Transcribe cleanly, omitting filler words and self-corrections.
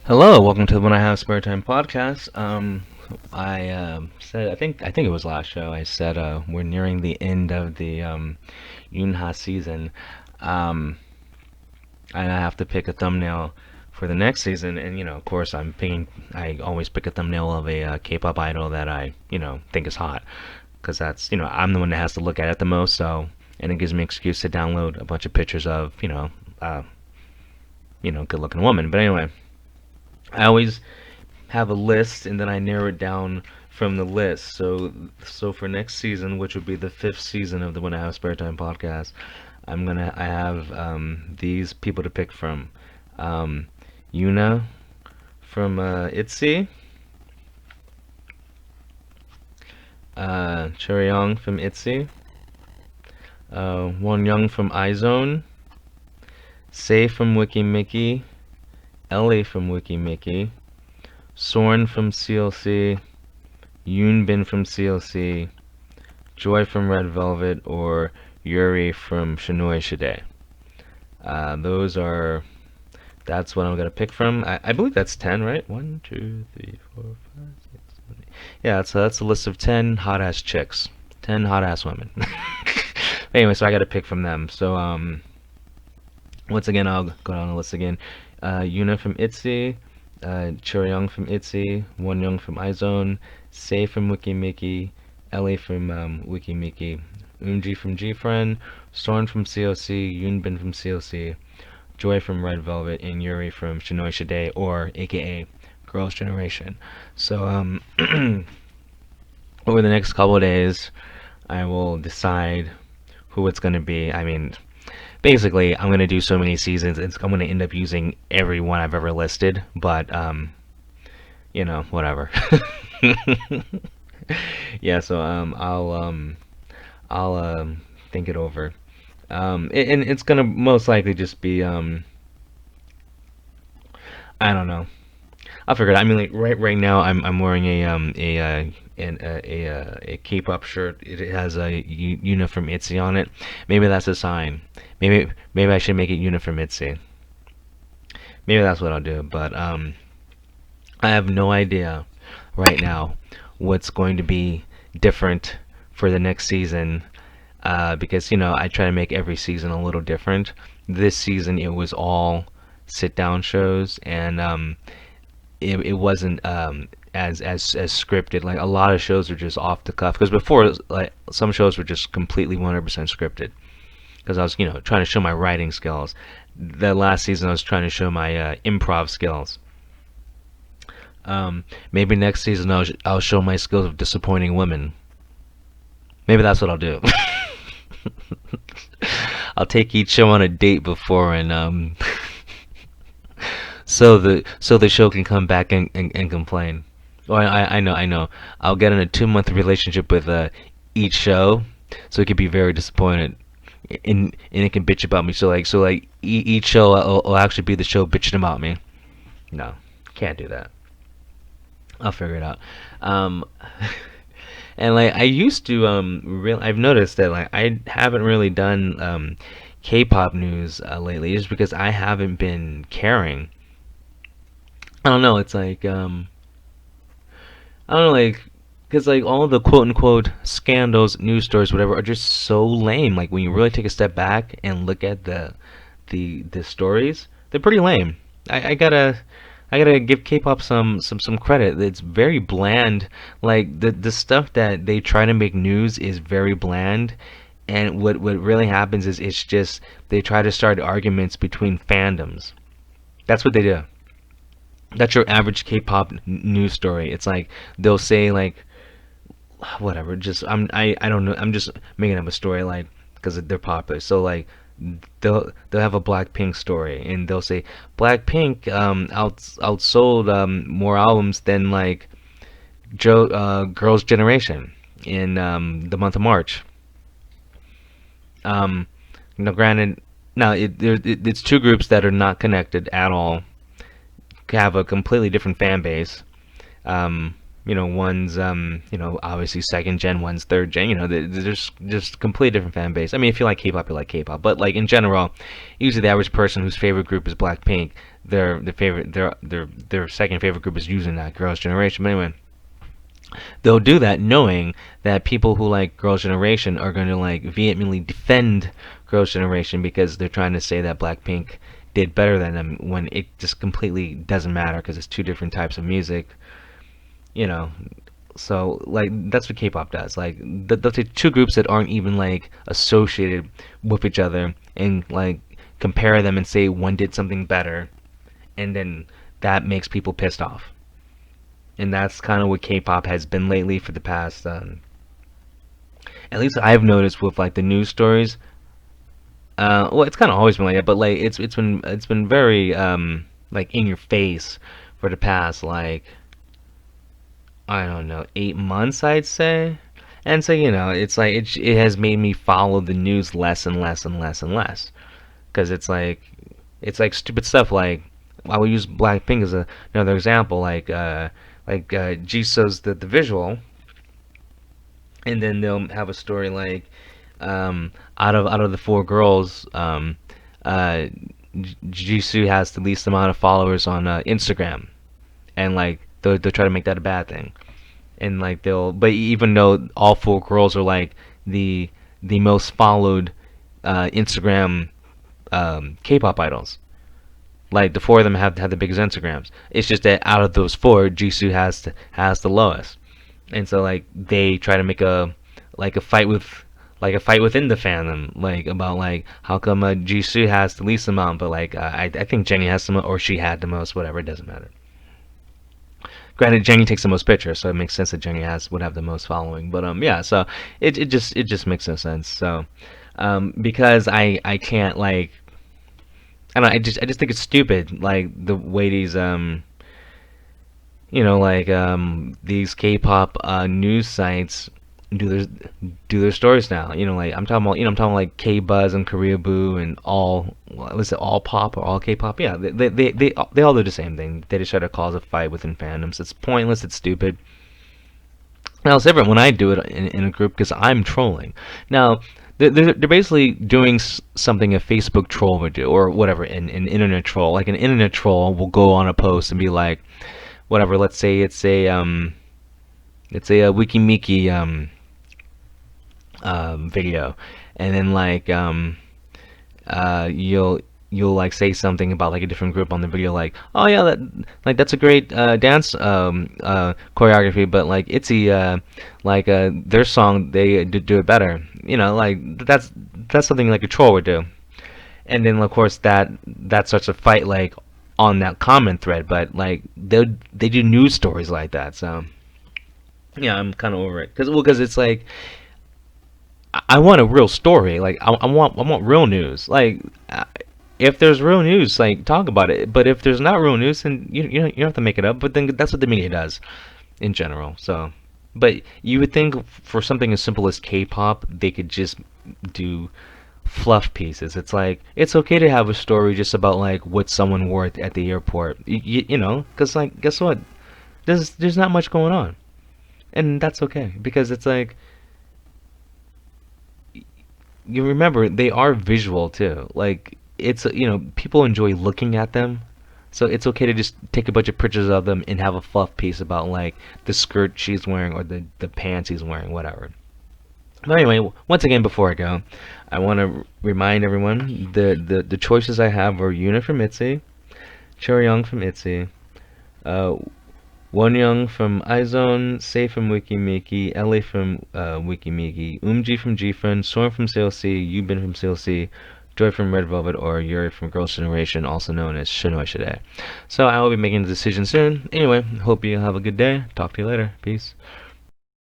Hello, welcome to the When I Have Spare Time podcast. I said I think it was last show. I said we're nearing the end of the Yunha season, um, and I have to pick a thumbnail for the next season. And of course, I'm picking. I always pick a thumbnail of a K-pop idol that I think is hot, because that's I'm the one that has to look at it the most. So and it gives me an excuse to download a bunch of pictures of uh, good-looking woman. But anyway, I always have a list and then I narrow it down from the list. So for next season, which would be the fifth season of the When I Have Spare Time podcast, I have these people to pick from. Yuna from ITZY, Chaeryeong from ITZY, Wonyoung from IZONE, Sei from Wiki Mickey, Ellie from Wiki Mickey, Sorn from CLC, Yoonbin from CLC, Joy from Red Velvet, or Yuri from Shinoi Shide. Those are. That's what I'm gonna pick from. I believe that's 10, right? One, two, three, four, five, six, seven, eight. Yeah, so that's a list of 10 hot ass chicks, 10 hot ass women. Anyway, so I got to pick from them. So once again, I'll go down the list again. Yuna from ITZY, Chaeryeong from ITZY, Wonyoung from IZONE, Sei from Wiki Mickey, Ellie from Wiki Mickey, Eunji from GFriend, Sorn from COC, Yoonbin from COC, Joy from Red Velvet, and Yuri from Shinoi Shide, or AKA Girls' Generation. So over the next couple of days, I will decide who it's gonna be. I mean, basically, I'm gonna do so many seasons. I'm gonna end up using every one I've ever listed, but whatever. Yeah, so I'll think it over. And it's gonna most likely just be I don't know. I'll figure it out. I mean, like right now, I'm wearing a K-pop shirt. It has a Yuna from ITZY on it. Maybe that's a sign. Maybe I should make it Yuna from ITZY. Maybe that's what I'll do. But I have no idea right now what's going to be different for the next season. Because I try to make every season a little different. This season it was all sit down shows, and it wasn't as scripted. Like a lot of shows are just off the cuff. Because before, like some shows were just completely 100% scripted. Because I was trying to show my writing skills. The last season I was trying to show my improv skills. Maybe next season I'll show my skills of disappointing women. Maybe that's what I'll do. I'll take each show on a date before, and so the show can come back and complain. Oh, I know. I'll get in a 2 month relationship with each show, so it could be very disappointed, and it can bitch about me. So like each show will actually be the show bitching about me. No, can't do that. I'll figure it out. Um, and like I used to I've noticed that like I haven't really done K-pop news lately, just because I haven't been caring. I don't know. It's like I don't know, like, because like all the quote unquote scandals, news stories, whatever, are just so lame. Like when you really take a step back and look at the stories, they're pretty lame. I gotta give K-pop some credit. It's very bland. Like the stuff that they try to make news is very bland. And what really happens is it's just they try to start arguments between fandoms. That's what they do. That's your average K-pop news story. It's like they'll say like whatever. Just I don't know. I'm just making up a story like because they're popular. So like they'll have a Blackpink story and they'll say Blackpink outsold more albums than like Girls' Generation in the month of March. Um, Granted, now it's two groups that are not connected at all, have a completely different fan base. Um, one's obviously second gen, one's third gen. There's just completely different fan base. I mean, if you like K-pop, you like K-pop, but like in general, usually the average person whose favorite group is Blackpink, their second favorite group is using that Girls' Generation. But anyway, they'll do that knowing that people who like Girls' Generation are going to like vehemently defend Girls' Generation because they're trying to say that Blackpink did better than them when it just completely doesn't matter because it's two different types of music, you know. So like that's what K-pop does. Like the two groups that aren't even like associated with each other and like compare them and say one did something better, and then that makes people pissed off. And that's kind of what K-pop has been lately for the past, at least I've noticed with like the news stories. Well, it's kind of always been like that, but like it's been very like in your face for the past like I don't know 8 months I'd say. And so it's like it has made me follow the news less and less and less and less because it's like stupid stuff like I will use Blackpink as another example like Jisoo's the visual, and then they'll have a story like out of the four girls, uh, Jisoo has the least amount of followers on Instagram, and like they'll try to make that a bad thing, and like but even though all four girls are like the most followed Instagram K-pop idols. Like the four of them have the biggest Instagrams. It's just that out of those four, Jisoo has the lowest, and so like they try to make a fight within the fandom, like about like how come Jisoo has the least amount, but like I think Jennie has the most, or she had the most, whatever. It doesn't matter. Granted, Jennie takes the most pictures, so it makes sense that Jennie would have the most following. But yeah, so it just makes no sense. So because I can't like I don't know, I just think it's stupid like the way these K-pop news sites do their do their stories now. Like I'm talking like K Buzz and Korea Boo and was it All Pop or All K-pop? Yeah, they all do the same thing. They just try to cause a fight within fandoms. It's pointless. It's stupid. Now it's different when I do it in a group because I'm trolling. Now they're basically doing something a Facebook troll would do or whatever, an internet troll. Like an internet troll will go on a post and be like, whatever. Let's say it's a Wikimiki video, and then like you'll like say something about like a different group on the video, like, oh yeah, that's a great dance choreography, but like ITZY like their song they do it better. Like that's something like a troll would do, and then of course that starts a fight like on that comment thread, but like they do news stories like that, so yeah, I'm kind of over it because it's like I want a real story. Like I want real news. Like if there's real news, like talk about it. But if there's not real news, then you don't have to make it up. But then that's what the media does in general. So, but you would think for something as simple as K-pop, they could just do fluff pieces. It's like it's okay to have a story just about like what someone wore at the airport. Because like guess what? There's not much going on, and that's okay because it's like you remember they are visual too. Like it's people enjoy looking at them, so it's okay to just take a bunch of pictures of them and have a fluff piece about like the skirt she's wearing or the pants he's wearing, whatever. But anyway, once again, before I go, I want to remind everyone the choices I have were Yuna from ITZY, Chaeryeong from ITZY, uh, Wonyoung from iZone, Sei from Wikimiki, LA from Wikimiki, Umji from GFriend, Sorn from CLC, Yubin from CLC, Joy from Red Velvet, or Yuri from Girls' Generation, also known as Shinoi Shide. So I will be making the decision soon. Anyway, hope you have a good day. Talk to you later. Peace.